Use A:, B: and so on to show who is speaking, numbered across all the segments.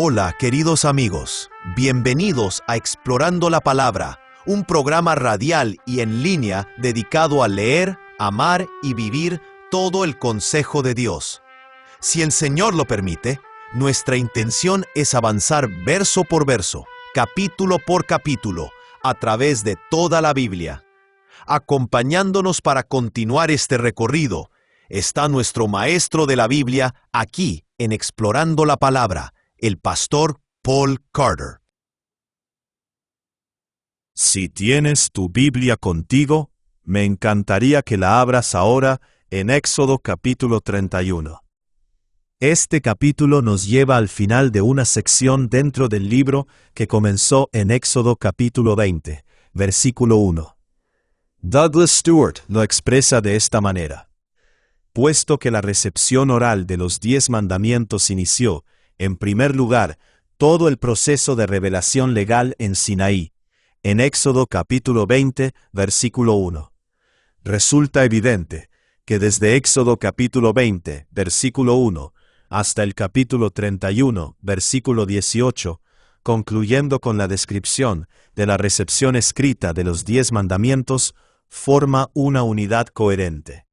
A: Hola, queridos amigos. Bienvenidos a Explorando la Palabra, un programa radial y en línea dedicado a leer, amar y vivir todo el consejo de Dios. Si el Señor lo permite, nuestra intención es avanzar verso por verso, capítulo por capítulo, a través de toda la Biblia. Acompañándonos para continuar este recorrido, está nuestro maestro de la Biblia aquí en Explorando la Palabra, el pastor Paul Carter.
B: Si tienes tu Biblia contigo, me encantaría que la abras ahora en Éxodo capítulo 31. Este capítulo nos lleva al final de una sección dentro del libro que comenzó en Éxodo capítulo 20, versículo 1. Douglas Stewart lo expresa de esta manera: puesto que la recepción oral de los 10 mandamientos inició, en primer lugar, todo el proceso de revelación legal en Sinaí, en Éxodo capítulo 20, versículo 1. Resulta evidente que desde Éxodo capítulo 20, versículo 1, hasta el capítulo 31, versículo 18, concluyendo con la descripción de la recepción escrita de los 10 mandamientos, forma una unidad coherente,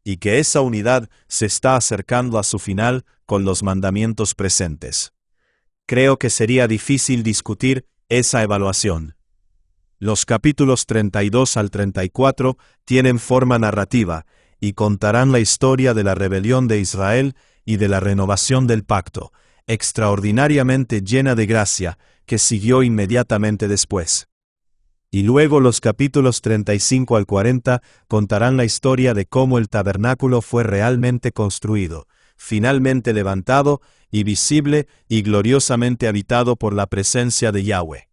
B: y que esa unidad se está acercando a su final con los mandamientos presentes. Creo que sería difícil discutir esa evaluación. Los capítulos 32 al 34 tienen forma narrativa y contarán la historia de la rebelión de Israel y de la renovación del pacto, extraordinariamente llena de gracia, que siguió inmediatamente después. Y luego los capítulos 35 al 40 contarán la historia de cómo el tabernáculo fue realmente construido, finalmente levantado y visible y gloriosamente habitado por la presencia de Yahweh.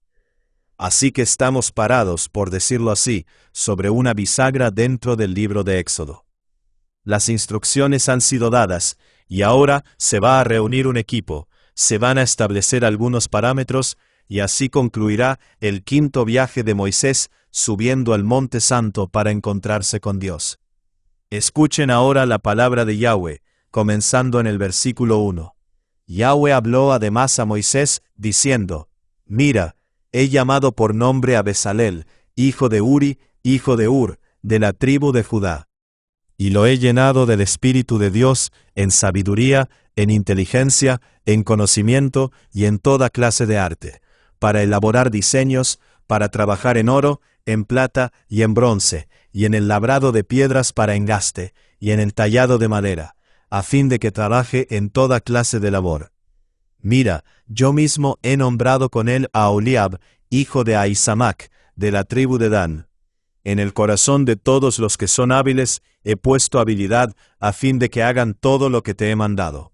B: Así que estamos parados, por decirlo así, sobre una bisagra dentro del libro de Éxodo. Las instrucciones han sido dadas, y ahora se va a reunir un equipo, se van a establecer algunos parámetros, y así concluirá el 5º viaje de Moisés subiendo al Monte Santo para encontrarse con Dios. Escuchen ahora la palabra de Yahweh, comenzando en el versículo 1. Yahweh habló además a Moisés, diciendo: Mira, he llamado por nombre a Bezalel, hijo de Uri, hijo de Hur, de la tribu de Judá. Y lo he llenado del Espíritu de Dios, en sabiduría, en inteligencia, en conocimiento y en toda clase de arte, para elaborar diseños, para trabajar en oro, en plata y en bronce, y en el labrado de piedras para engaste, y en el tallado de madera, a fin de que trabaje en toda clase de labor. Mira, yo mismo he nombrado con él a Oliab, hijo de Ahisamac, de la tribu de Dan. En el corazón de todos los que son hábiles he puesto habilidad, a fin de que hagan todo lo que te he mandado.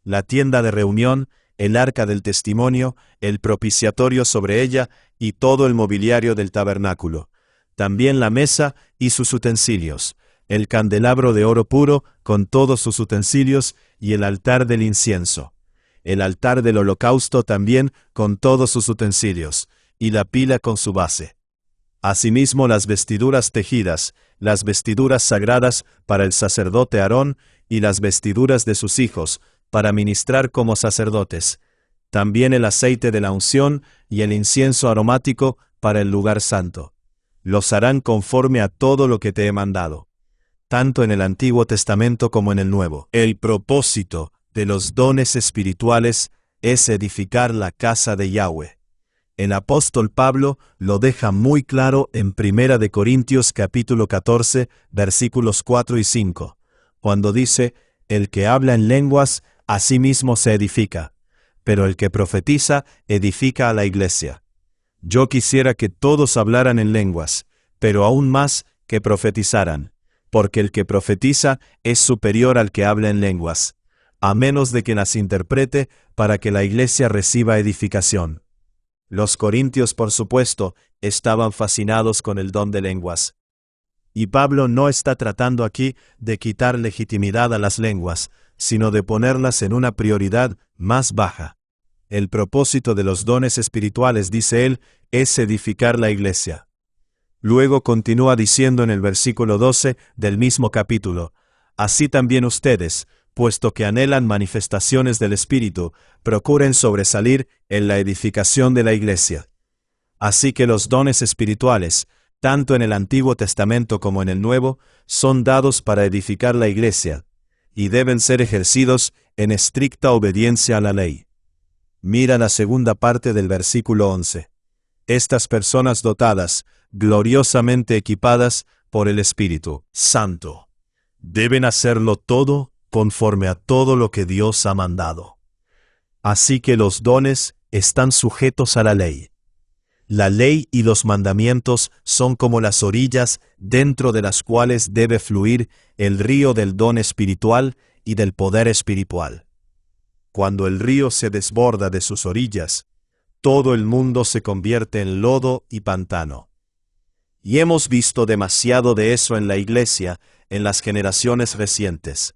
B: La tienda de reunión, el arca del testimonio, el propiciatorio sobre ella, y todo el mobiliario del tabernáculo. También la mesa y sus utensilios, el candelabro de oro puro con todos sus utensilios, y el altar del incienso. El altar del holocausto también con todos sus utensilios, y la pila con su base. Asimismo las vestiduras tejidas, las vestiduras sagradas para el sacerdote Aarón, y las vestiduras de sus hijos, para ministrar como sacerdotes. También el aceite de la unción y el incienso aromático para el lugar santo. Los harán conforme a todo lo que te he mandado, tanto en el Antiguo Testamento como en el Nuevo. El propósito de los dones espirituales es edificar la casa de Yahweh. El apóstol Pablo lo deja muy claro en 1 de Corintios capítulo 14, versículos 4 y 5, cuando dice: el que habla en lenguas, a sí mismo se edifica, pero el que profetiza, edifica a la iglesia. Yo quisiera que todos hablaran en lenguas, pero aún más que profetizaran, porque el que profetiza es superior al que habla en lenguas, a menos de que las interprete para que la iglesia reciba edificación. Los corintios, por supuesto, estaban fascinados con el don de lenguas. Y Pablo no está tratando aquí de quitar legitimidad a las lenguas, sino de ponerlas en una prioridad más baja. El propósito de los dones espirituales, dice él, es edificar la iglesia. Luego continúa diciendo en el versículo 12 del mismo capítulo: así también ustedes, puesto que anhelan manifestaciones del Espíritu, procuren sobresalir en la edificación de la Iglesia. Así que los dones espirituales, tanto en el Antiguo Testamento como en el Nuevo, son dados para edificar la Iglesia, y deben ser ejercidos en estricta obediencia a la ley. Mira la segunda parte del versículo 11. Estas personas dotadas, gloriosamente equipadas por el Espíritu Santo, deben hacerlo todo conforme a todo lo que Dios ha mandado. Así que los dones están sujetos a la ley. La ley y los mandamientos son como las orillas dentro de las cuales debe fluir el río del don espiritual y del poder espiritual. Cuando el río se desborda de sus orillas, todo el mundo se convierte en lodo y pantano. Y hemos visto demasiado de eso en la Iglesia en las generaciones recientes.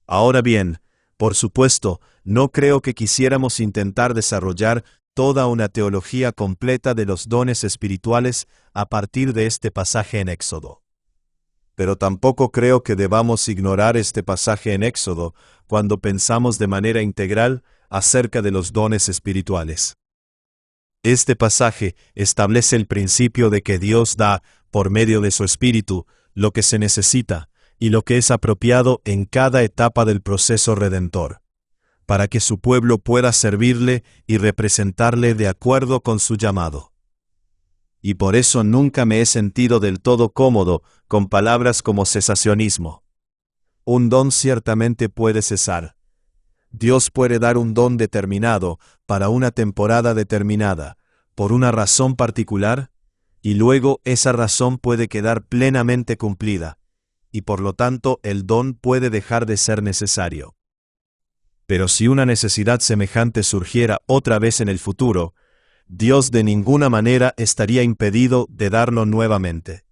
B: Ahora bien, por supuesto, no creo que quisiéramos intentar desarrollar toda una teología completa de los dones espirituales a partir de este pasaje en Éxodo. Pero tampoco creo que debamos ignorar este pasaje en Éxodo cuando pensamos de manera integral acerca de los dones espirituales. Este pasaje establece el principio de que Dios da, por medio de su Espíritu, lo que se necesita y lo que es apropiado en cada etapa del proceso redentor, para que su pueblo pueda servirle y representarle de acuerdo con su llamado. Y por eso nunca me he sentido del todo cómodo con palabras como cesacionismo. Un don ciertamente puede cesar. Dios puede dar un don determinado para una temporada determinada, por una razón particular, y luego esa razón puede quedar plenamente cumplida, y por lo tanto el don puede dejar de ser necesario. Pero si una necesidad semejante surgiera otra vez en el futuro, Dios de ninguna manera estaría impedido de darlo nuevamente.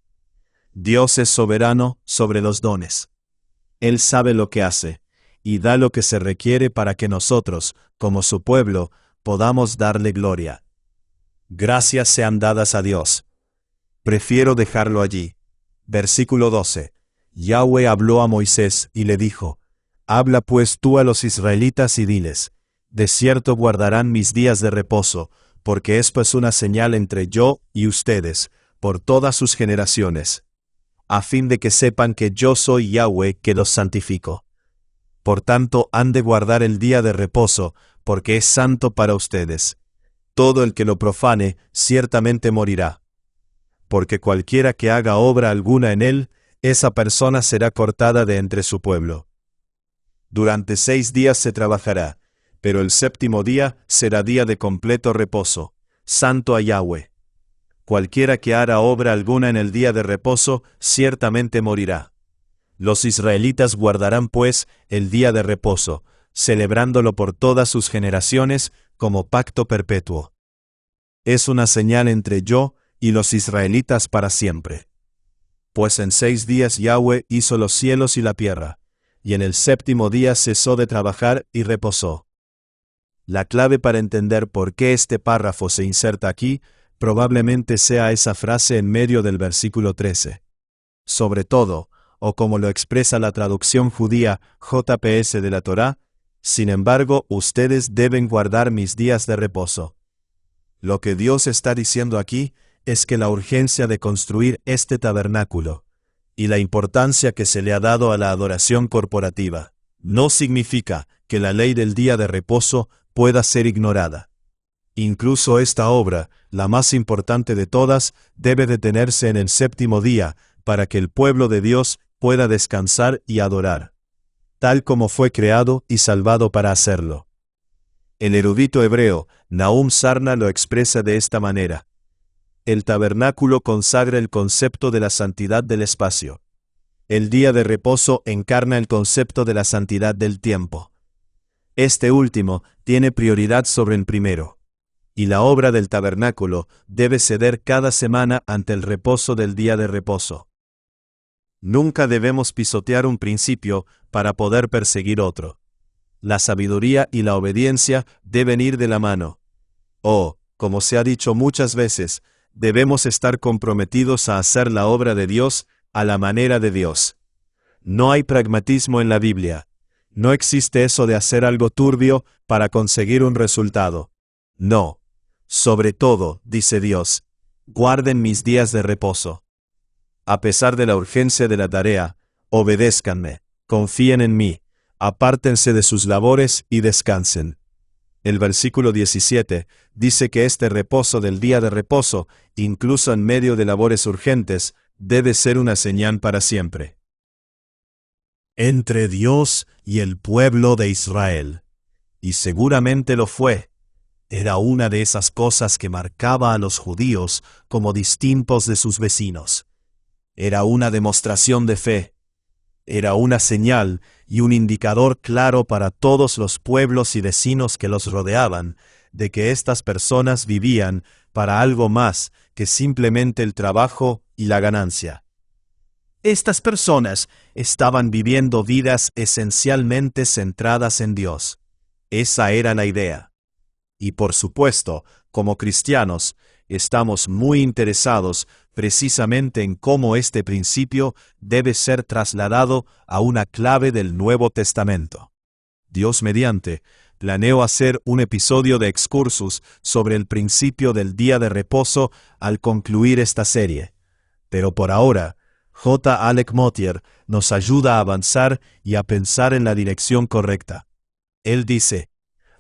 B: Dios es soberano sobre los dones. Él sabe lo que hace, y da lo que se requiere para que nosotros, como su pueblo, podamos darle gloria. Gracias sean dadas a Dios. Prefiero dejarlo allí. Versículo 12. Yahweh habló a Moisés y le dijo: Habla pues tú a los israelitas y diles: De cierto guardarán mis días de reposo, porque esto es una señal entre yo y ustedes, por todas sus generaciones, a fin de que sepan que yo soy Yahweh que los santifico. Por tanto, han de guardar el día de reposo, porque es santo para ustedes. Todo el que lo profane, ciertamente morirá. Porque cualquiera que haga obra alguna en él, esa persona será cortada de entre su pueblo. Durante 6 días se trabajará, pero el séptimo día será día de completo reposo, santo a Yahweh. Cualquiera que haga obra alguna en el día de reposo, ciertamente morirá. Los israelitas guardarán pues el día de reposo, celebrándolo por todas sus generaciones como pacto perpetuo. Es una señal entre yo y los israelitas para siempre. Pues en 6 días Yahweh hizo los cielos y la tierra, y en el séptimo día cesó de trabajar y reposó. La clave para entender por qué este párrafo se inserta aquí probablemente sea esa frase en medio del versículo 13. Sobre todo, o como lo expresa la traducción judía JPS de la Torá, sin embargo, ustedes deben guardar mis días de reposo. Lo que Dios está diciendo aquí es que la urgencia de construir este tabernáculo y la importancia que se le ha dado a la adoración corporativa no significa que la ley del día de reposo pueda ser ignorada. Incluso esta obra, la más importante de todas, debe detenerse en el séptimo día para que el pueblo de Dios pueda descansar y adorar, tal como fue creado y salvado para hacerlo. El erudito hebreo Nahum Sarna lo expresa de esta manera: el tabernáculo consagra el concepto de la santidad del espacio. El día de reposo encarna el concepto de la santidad del tiempo. Este último tiene prioridad sobre el primero, y la obra del tabernáculo debe ceder cada semana ante el reposo del día de reposo. Nunca debemos pisotear un principio para poder perseguir otro. La sabiduría y la obediencia deben ir de la mano. Como se ha dicho muchas veces, debemos estar comprometidos a hacer la obra de Dios a la manera de Dios. No hay pragmatismo en la Biblia, No existe eso de hacer algo turbio para conseguir un resultado. No. Sobre todo, dice Dios, guarden mis días de reposo. A pesar de la urgencia de la tarea, obedézcanme, confíen en mí, apártense de sus labores y descansen. El versículo 17 dice que este reposo del día de reposo, incluso en medio de labores urgentes, debe ser una señal para siempre. Entre Dios y el pueblo de Israel. Y seguramente lo fue. Era una de esas cosas que marcaba a los judíos como distintos de sus vecinos. Era una demostración de fe. Era una señal y un indicador claro para todos los pueblos y vecinos que los rodeaban de que estas personas vivían para algo más que simplemente el trabajo y la ganancia. Estas personas estaban viviendo vidas esencialmente centradas en Dios. Esa era la idea. Y por supuesto, como cristianos, estamos muy interesados precisamente en cómo este principio debe ser trasladado a una clave del Nuevo Testamento. Dios mediante, planeo hacer un episodio de Excursus sobre el principio del día de reposo al concluir esta serie. Pero por ahora, J. Alec Motyer nos ayuda a avanzar y a pensar en la dirección correcta. Él dice,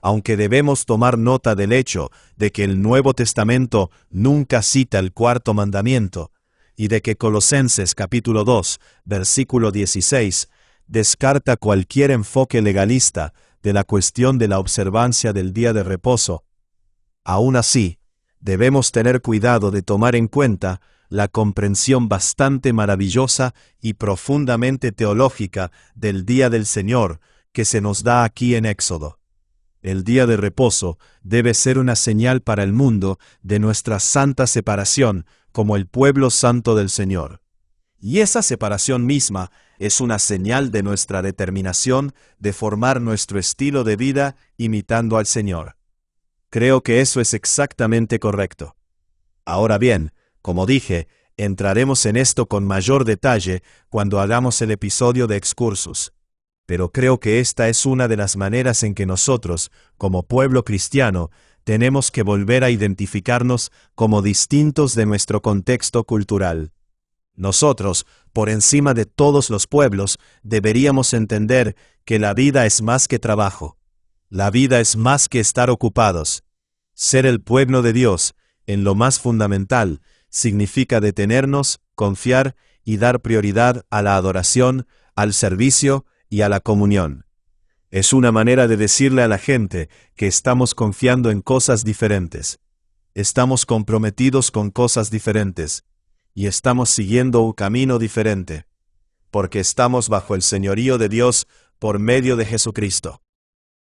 B: aunque debemos tomar nota del hecho de que el Nuevo Testamento nunca cita el cuarto mandamiento, y de que Colosenses capítulo 2, versículo 16, descarta cualquier enfoque legalista de la cuestión de la observancia del día de reposo, aún así, debemos tener cuidado de tomar en cuenta la comprensión bastante maravillosa y profundamente teológica del día del Señor que se nos da aquí en Éxodo. El día de reposo debe ser una señal para el mundo de nuestra santa separación como el pueblo santo del Señor. Y esa separación misma es una señal de nuestra determinación de formar nuestro estilo de vida imitando al Señor. Creo que eso es exactamente correcto. Ahora bien, como dije, entraremos en esto con mayor detalle cuando hagamos el episodio de Excursus. Pero creo que esta es una de las maneras en que nosotros, como pueblo cristiano, tenemos que volver a identificarnos como distintos de nuestro contexto cultural. Nosotros, por encima de todos los pueblos, deberíamos entender que la vida es más que trabajo. La vida es más que estar ocupados. Ser el pueblo de Dios, en lo más fundamental, significa detenernos, confiar y dar prioridad a la adoración, al servicio y a la comunión. Es una manera de decirle a la gente que estamos confiando en cosas diferentes. Estamos comprometidos con cosas diferentes. Y estamos siguiendo un camino diferente. Porque estamos bajo el señorío de Dios por medio de Jesucristo.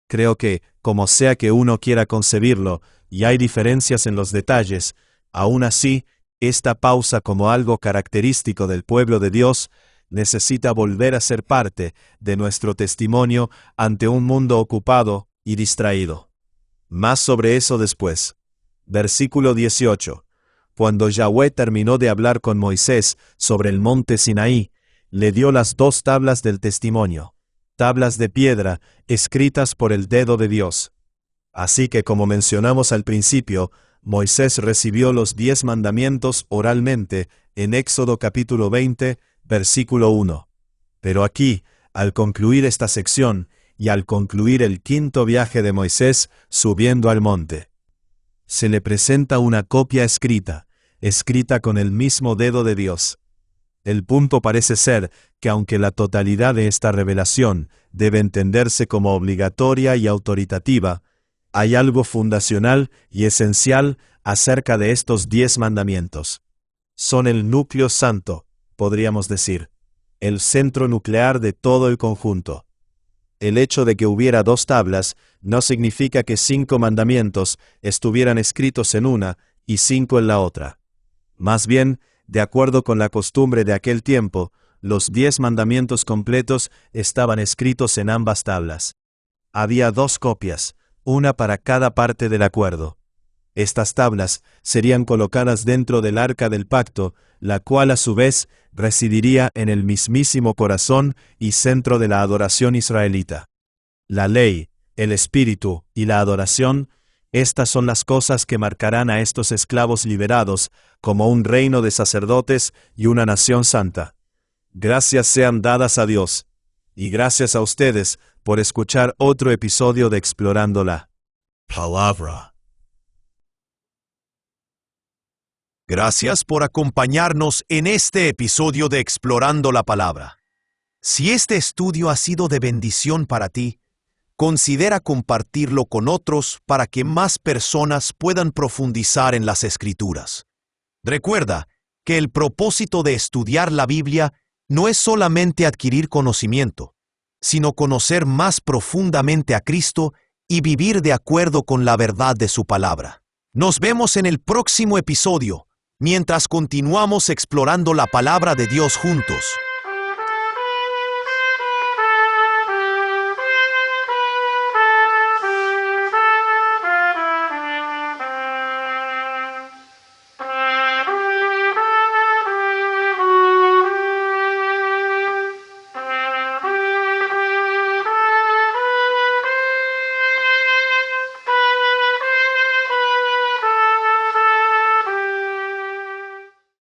B: Creo que, como sea que uno quiera concebirlo, y hay diferencias en los detalles, aún así, esta pausa como algo característico del pueblo de Dios necesita volver a ser parte de nuestro testimonio ante un mundo ocupado y distraído. Más sobre eso después. Versículo 18. Cuando Yahweh terminó de hablar con Moisés sobre el monte Sinaí, le dio las 2 tablas del testimonio, tablas de piedra escritas por el dedo de Dios. Así que, como mencionamos al principio, Moisés recibió los 10 mandamientos oralmente en Éxodo capítulo 20, versículo 1. Pero aquí, al concluir esta sección y al concluir el 5º viaje de Moisés subiendo al monte, se le presenta una copia escrita con el mismo dedo de Dios. El punto parece ser que aunque la totalidad de esta revelación debe entenderse como obligatoria y autoritativa, hay algo fundacional y esencial acerca de estos 10 mandamientos. Son el núcleo santo, podríamos decir, el centro nuclear de todo el conjunto. El hecho de que hubiera 2 tablas no significa que 5 mandamientos estuvieran escritos en una y 5 en la otra. Más bien, de acuerdo con la costumbre de aquel tiempo, los 10 mandamientos completos estaban escritos en ambas tablas. Había 2 copias, una para cada parte del acuerdo. Estas tablas serían colocadas dentro del arca del pacto, la cual a su vez residiría en el mismísimo corazón y centro de la adoración israelita. La ley, el espíritu y la adoración, estas son las cosas que marcarán a estos esclavos liberados como un reino de sacerdotes y una nación santa. Gracias sean dadas a Dios, y gracias a ustedes por escuchar otro episodio de Explorando la Palabra.
A: Gracias por acompañarnos en este episodio de Explorando la Palabra. Si este estudio ha sido de bendición para ti, considera compartirlo con otros para que más personas puedan profundizar en las Escrituras. Recuerda que el propósito de estudiar la Biblia no es solamente adquirir conocimiento, sino conocer más profundamente a Cristo y vivir de acuerdo con la verdad de su palabra. Nos vemos en el próximo episodio, mientras continuamos explorando la palabra de Dios juntos.